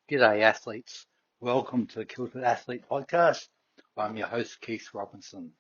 G'day athletes. Welcome to the Kilted Athlete Podcast. I'm your host Keith Robinson.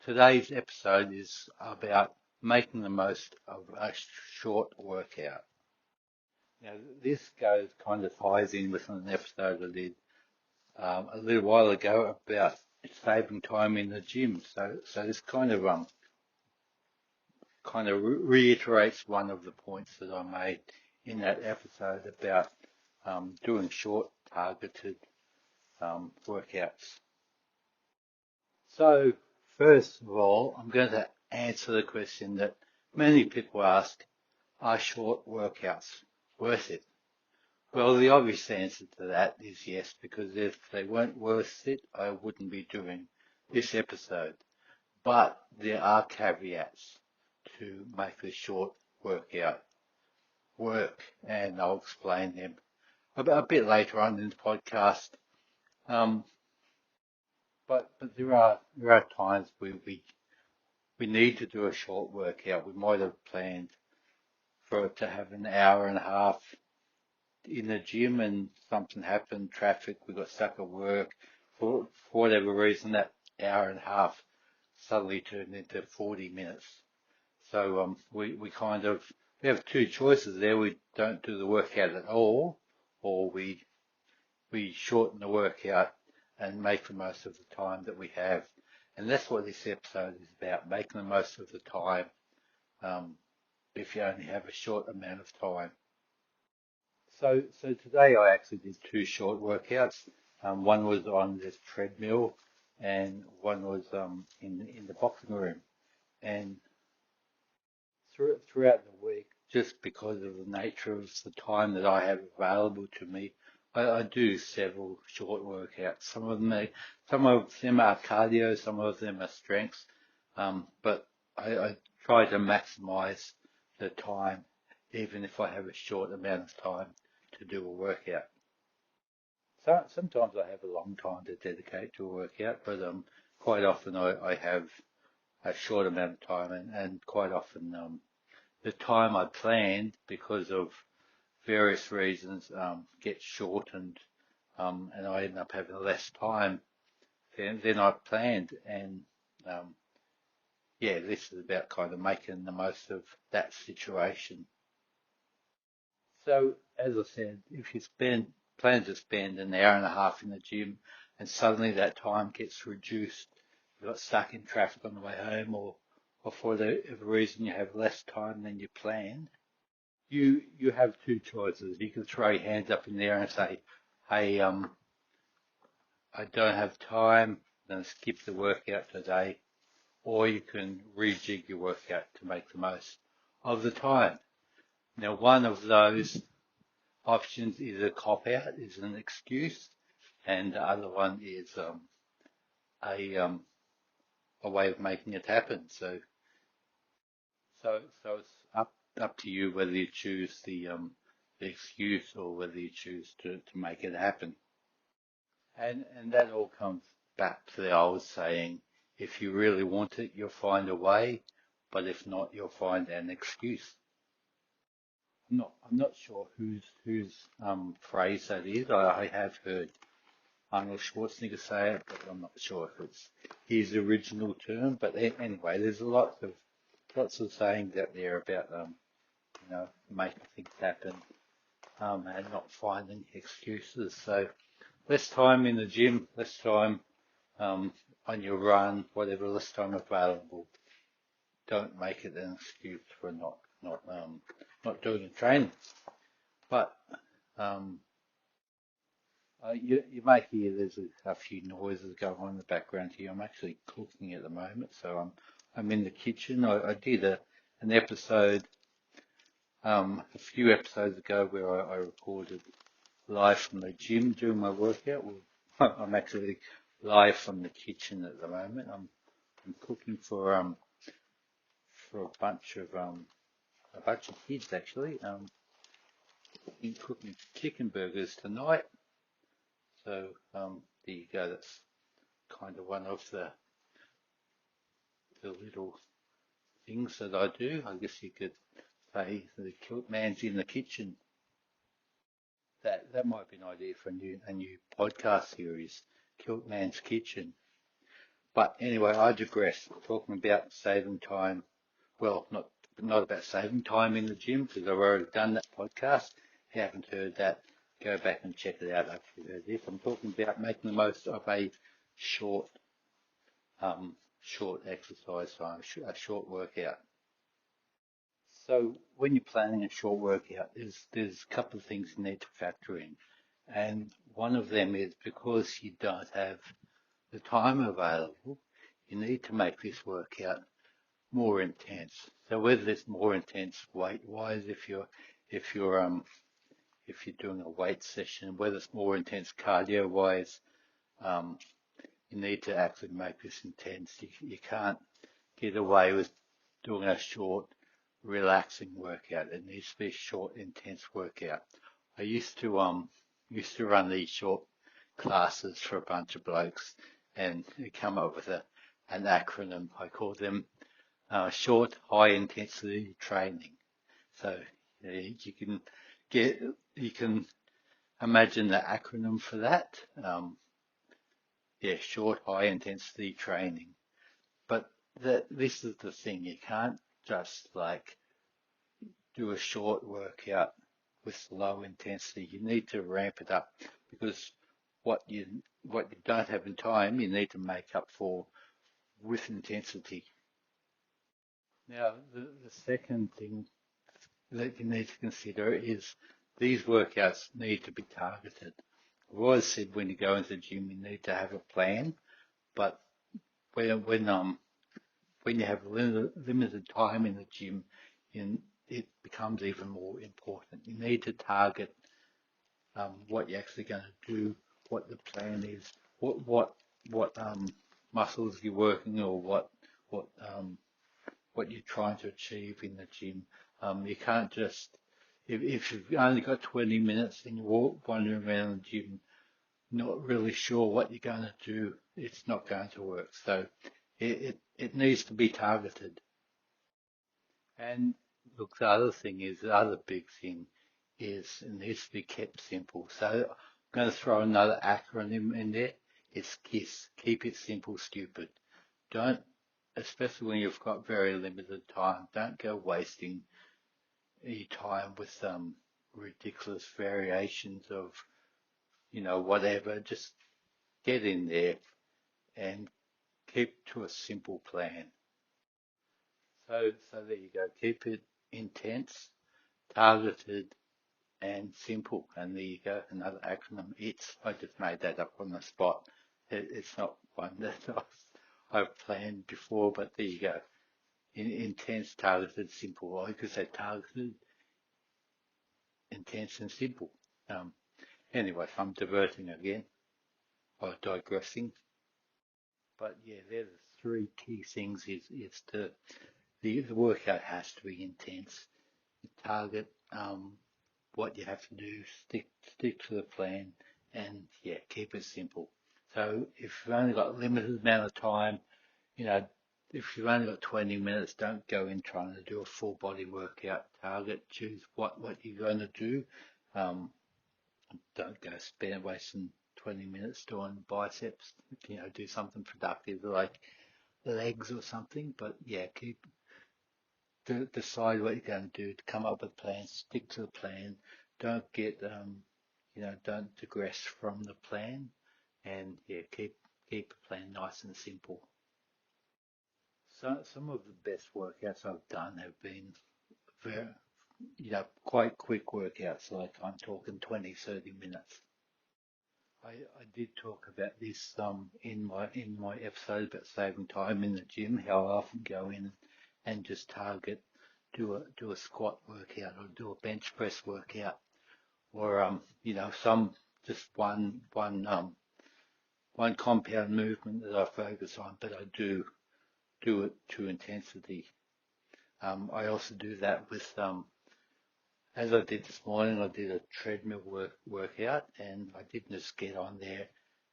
Today's episode is about making the most of a short workout. Now this ties in with an episode I did a little while ago about saving time in the gym. So this reiterates one of the points that I made in that episode about doing short targeted workouts. So, first of all, I'm going to answer the question that many people ask, are short workouts worth it? Well, the obvious answer to that is yes, because if they weren't worth it, I wouldn't be doing this episode. But there are caveats to make the short workout work, and I'll explain them a bit later on in the podcast. But there are times where we need to do a short workout. We might have planned for it to have an hour and a half in the gym, and something happened, traffic, we got stuck at work. For whatever reason, that hour and a half suddenly turned into 40 minutes. So we have two choices there. We don't do the workout at all, or we shorten the workout and make the most of the time that we have. And that's what this episode is about, making the most of the time if you only have a short amount of time. So today I actually did two short workouts. One was on this treadmill and one was in the boxing room. And throughout the week, just because of the nature of the time that I have available to me, I do several short workouts. Some of them are cardio, some of them are strengths, but I try to maximize the time, even if I have a short amount of time to do a workout. So sometimes I have a long time to dedicate to a workout, but quite often I have a short amount of time, and quite often the time I planned, because of various reasons, gets shortened, and I end up having less time than I planned. And this is about kind of making the most of that situation. So, as I said, if you plan to spend an hour and a half in the gym, and suddenly that time gets reduced, you got stuck in traffic on the way home, or for whatever reason you have less time than you planned, you have two choices. You can throw your hands up in the air and say, "Hey, I don't have time. I'm going to skip the workout today," or you can rejig your workout to make the most of the time. Now, one of those options is a cop-out, is an excuse, and the other one is a way of making it happen. So it's up to you whether you choose the excuse or whether you choose to make it happen. And that all comes back to the old saying: if you really want it, you'll find a way, but if not, you'll find an excuse. I'm not sure whose phrase that is. I have heard Arnold Schwarzenegger say it, but I'm not sure if it's his original term. But anyway, there's lots of sayings out there about making things happen and not finding excuses. So less time in the gym, less time on your run, whatever, less time available. Don't make it an excuse for not doing the training. But you may hear there's a few noises going on in the background here. I'm actually cooking at the moment, so I'm in the kitchen. I did an episode a few episodes ago where I recorded live from the gym during my workout. Well, I'm actually live from the kitchen at the moment. I'm cooking for a bunch of kids actually. I'm cooking chicken burgers tonight. So there you go. That's kind of one of the little things that I do. I guess you could say the man's in the kitchen. that might be an idea for a new podcast series, Kilt Man's Kitchen. But anyway, I digress. Talking about saving time. Well, not about saving time in the gym because I've already done that podcast. If you haven't heard that, go back and check it out after you've heard this. I'm talking about making the most of a short short exercise time, a short workout. So when you're planning a short workout, there's a couple of things you need to factor in, and one of them is because you don't have the time available, you need to make this workout more intense. So whether it's more intense weight-wise, if you're doing a weight session, whether it's more intense cardio-wise, um, you need to actually make this intense. You can't get away with doing a short, relaxing workout. It needs to be a short, intense workout. I used to run these short classes for a bunch of blokes and come up with an acronym. I call them short, high intensity training. So you can get you can imagine the acronym for that. Yeah, short, high intensity training. But this is the thing, you can't just like do a short workout with low intensity. You need to ramp it up because what you what you don't have in time, you need to make up for with intensity. Now, the second thing that you need to consider is these workouts need to be targeted. I've always said when you go into the gym, you need to have a plan, but when you have limited time in the gym, it becomes even more important. You need to target what you're actually going to do, what the plan is, what muscles you're working, or what what you're trying to achieve in the gym. You can't just if you've only got 20 minutes and you're wandering around the gym, not really sure what you're going to do, it's not going to work. So it needs to be targeted. And look, the other big thing is it needs to be kept simple. So I'm going to throw another acronym in there. It's KISS. Keep it simple, stupid. Don't, especially when you've got very limited time, don't go wasting your time with ridiculous variations of, whatever. Just get in there and keep to a simple plan. So there you go. Keep it intense, targeted, and simple. And there you go, another acronym. I just made that up on the spot. It's not one that I've planned before, but there you go. Intense, targeted, simple. I could say targeted, intense, and simple. Um, anyway, I'm diverting again, or digressing. But yeah, they're the three key things is the workout has to be intense. Target what you have to do, stick to the plan, and yeah, keep it simple. So if you've only got a limited amount of time, you know, if you've only got 20 minutes, don't go in trying to do a full body workout. Target, choose what you're going to do. Um, don't go spend wasting 20 minutes doing biceps. Do something productive like legs or something. But yeah, keep to decide what you're going to do, to come up with plans, stick to the plan. Don't don't digress from the plan, and yeah, keep the plan nice and simple. So some of the best workouts I've done have been very, quite quick workouts, like I'm talking 20, 30 minutes. I did talk about this in my episode about saving time in the gym, how I often go in and just target do a squat workout or do a bench press workout or some just one compound movement that I focus on, but I do it to intensity. I also do that with as I did this morning, I did a treadmill workout, and I didn't just get on there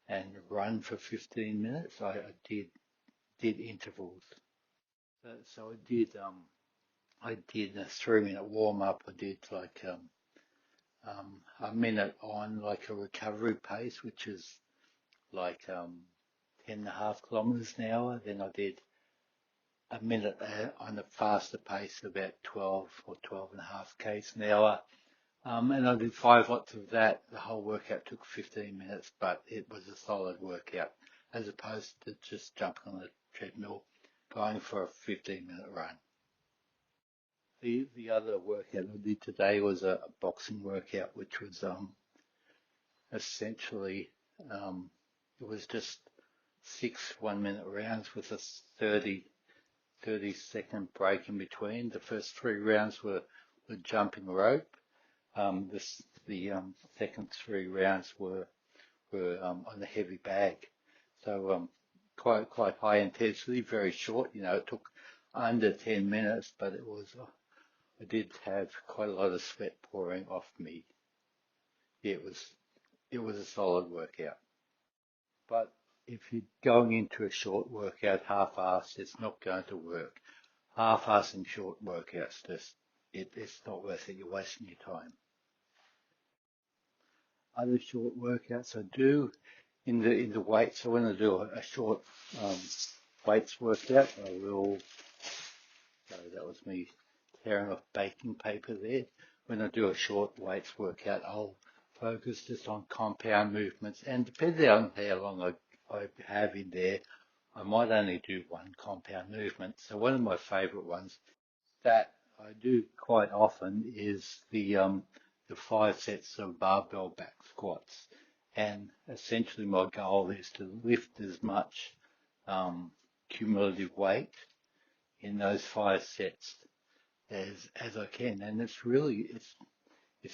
and run for 15 minutes. I did intervals. So I did a 3 minute warm up. I did like a minute on like a recovery pace, which is like 10.5 kilometers an hour. Then I did a minute on a faster pace, about 12 or 12.5 k's an hour. And I did 5 lots of that. The whole workout took 15 minutes, but it was a solid workout as opposed to just jumping on the treadmill, going for a 15-minute run. The other workout I did today was a boxing workout, which was essentially it was just 6 1-minute rounds with a 30-second break in between. The first 3 rounds were jumping rope. The second 3 rounds were on the heavy bag. So quite high intensity, very short. It took under 10 minutes, but I did have quite a lot of sweat pouring off me. Yeah, it was a solid workout. But if you're going into a short workout half-assed, it's not going to work. Half-assing short workouts, it's not worth it. You're wasting your time. Other short workouts I do in the weights. So when I do a short weights workout, I will. So that was me tearing off baking paper there. When I do a short weights workout, I'll focus just on compound movements, and depending on how long I have in there, I might only do one compound movement. So one of my favourite ones that I do quite often is the 5 sets of barbell back squats, and essentially my goal is to lift as much cumulative weight in those 5 sets as I can, and it's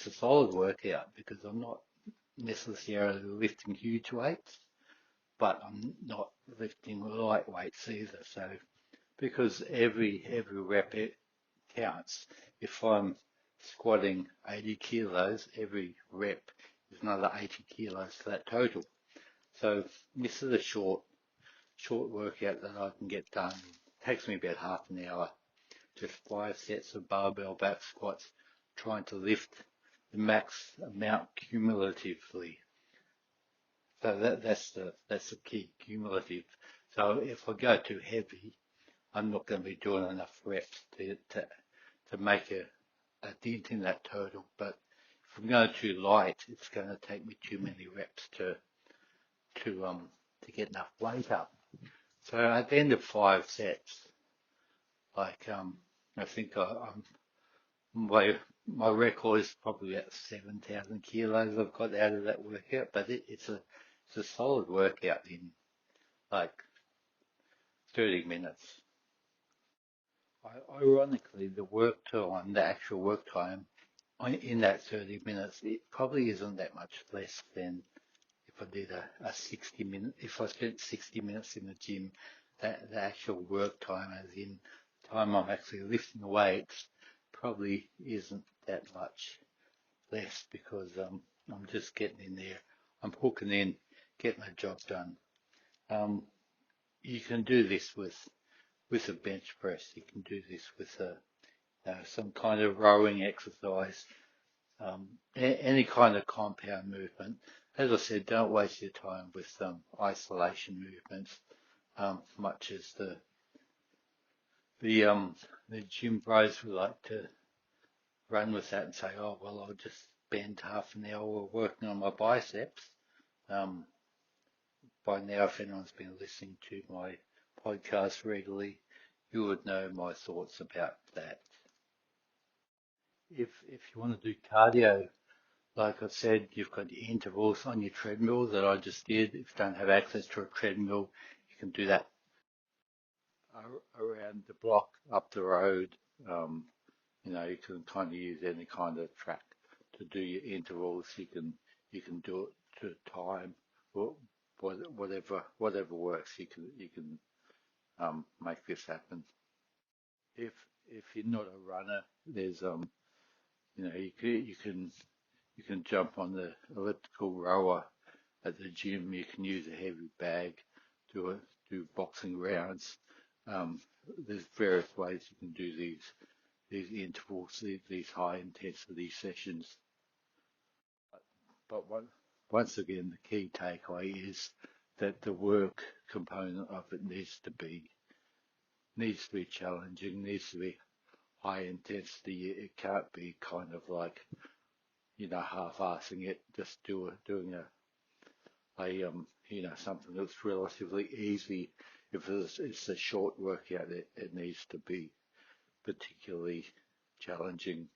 a solid workout because I'm not necessarily lifting huge weights, but I'm not lifting light weights either. So because every rep counts. If I'm squatting 80 kilos, every rep is another 80 kilos to that total. So this is a short workout that I can get done. It takes me about half an hour, just 5 sets of barbell back squats, trying to lift the max amount cumulatively. So that's the key, cumulative. So if I go too heavy, I'm not going to be doing enough reps to make a dent in that total. But if I'm going too light, it's going to take me too many reps to get enough weight up. So at the end of 5 sets, like I think my record is probably about 7,000 kilos I've got out of that workout, but it's a solid workout in like 30 minutes. Ironically, the actual work time in that 30 minutes, it probably isn't that much less than if I did a 60 minute, if I spent 60 minutes in the gym, that the actual work time, as in time I'm actually lifting the weights, probably isn't that much less because I'm just getting in there, I'm hooking in, getting the job done. Um, you can do this with a bench press. You can do this with some kind of rowing exercise, any kind of compound movement. As I said, don't waste your time with isolation movements, much as the the gym bros would like to run with that and say, oh well, I'll just spend half an hour working on my biceps. Um, by now, if anyone's been listening to my podcast regularly, you would know my thoughts about that. If you want to do cardio, like I said, you've got the intervals on your treadmill that I just did. If you don't have access to a treadmill, you can do that around the block, up the road. You can kind of use any kind of track to do your intervals. You can do it to time, or whatever works. You can make this happen. If if you're not a runner, there's you can jump on the elliptical rower at the gym. You can use a heavy bag to do boxing rounds. Um, there's various ways you can do these intervals, these high intensity sessions. But once again, the key takeaway is that the work component of it needs to be challenging, needs to be high intensity. It can't be kind of like, half-assing it, just doing something that's relatively easy. If it's a short workout, it needs to be particularly challenging,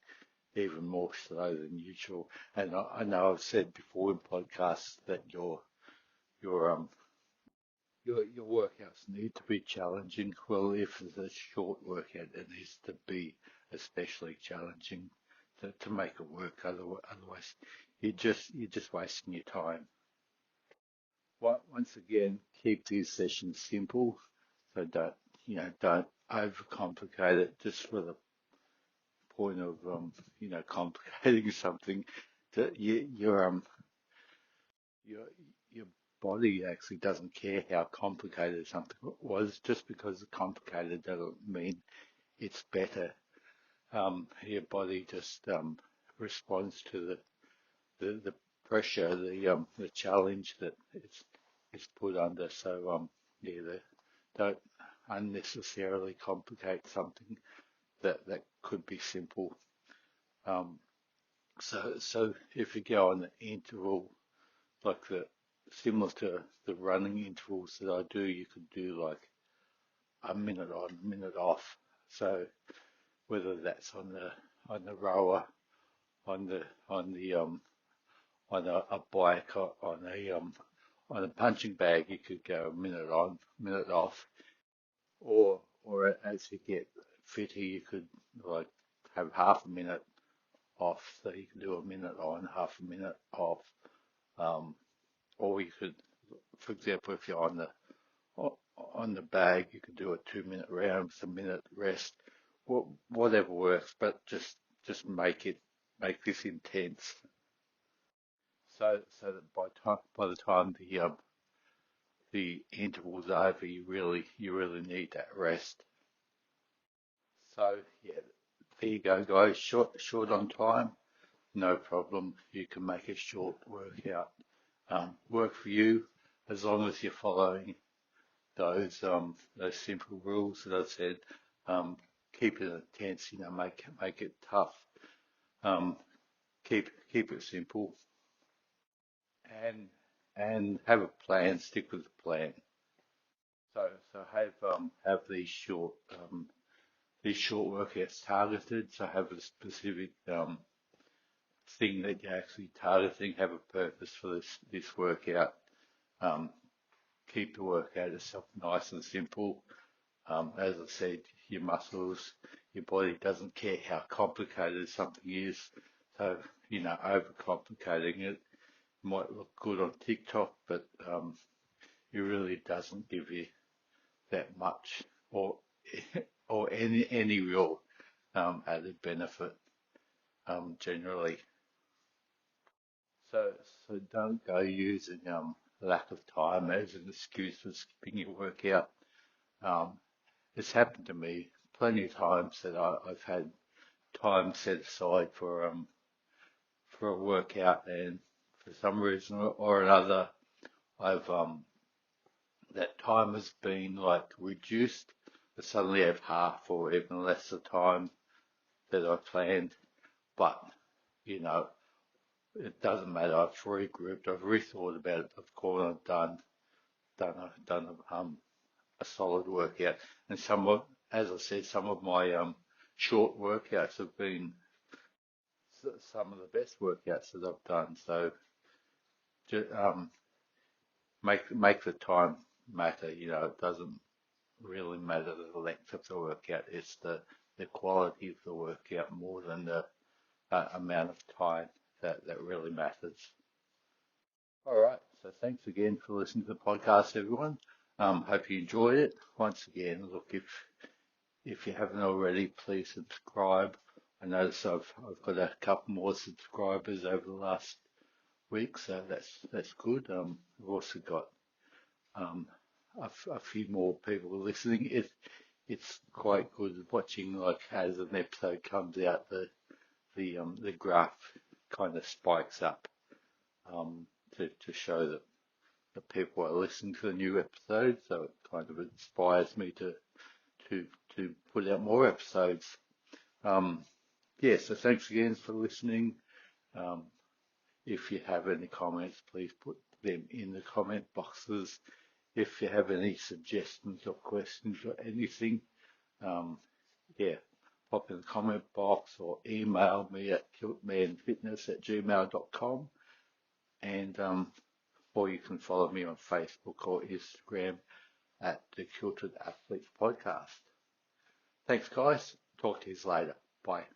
even more so than usual. And I know I've said before in podcasts that your your workouts need to be challenging. Well, if it's a short workout, it needs to be especially challenging to make it work. Otherwise, you're just wasting your time. Once again, keep these sessions simple. So don't overcomplicate it just for the point of complicating something. That your your body actually doesn't care how complicated something was. Just because it's complicated doesn't mean it's better. Your body just responds to the pressure, the challenge that it's put under. So don't unnecessarily complicate something that could be simple. Um, so if you go on the interval, like similar to the running intervals that I do, you could do like a minute on, minute off. So whether that's on the rower, on the on the on a bike, or on a punching bag, you could go a minute on, minute off, or as you get fitter, you could like have half a minute off, so you can do a minute on, half a minute off, um, or you could, for example, if you're on the bag, you could do a 2 minute round with a minute rest, whatever works, but just make this intense, so that by the time the interval's over, you really need that rest. So yeah, there you go, guys. Short on time, no problem. You can make a short workout work for you as long as you're following those simple rules that I said. Um, Keep it intense, make it tough. Um, keep it simple, and have a plan. Stick with the plan. So have these short workouts targeted. So have a specific thing that you're actually targeting. Have a purpose for this workout. Um, Keep the workout itself nice and simple. As I said, your muscles, your body doesn't care how complicated something is. So, overcomplicating it might look good on TikTok, but it really doesn't give you that much or or any real added benefit generally. So don't go using lack of time as an excuse for skipping your workout. Um, it's happened to me plenty of times that I've had time set aside for a workout, and for some reason or another, I've that time has been like reduced. I suddenly have half or even less the time that I planned. But you know, it doesn't matter. I've regrouped. I've rethought about it. I've gone and done a solid workout. And as I said, some of my short workouts have been some of the best workouts that I've done. So um, make the time matter. It doesn't really matter the length of the workout. It's the quality of the workout more than the amount of time that really matters. All right. So thanks again for listening to the podcast, everyone. Hope you enjoyed it. Once again, look, if you haven't already, please subscribe. I notice I've got a couple more subscribers over the last week, so that's good. I've also got um, a few more people listening. It's quite good watching, like, as an episode comes out, the graph kind of spikes up. to show that people are listening to the new episodes. So it kind of inspires me to to put out more episodes. So thanks again for listening. Um, if you have any comments, please put them in the comment boxes. If you have any suggestions or questions or anything, um, pop in the comment box or email me at kiltmanfitness@gmail.com, and or you can follow me on Facebook or Instagram at the Kilted Athletes Podcast. Thanks, guys. Talk to you later. Bye.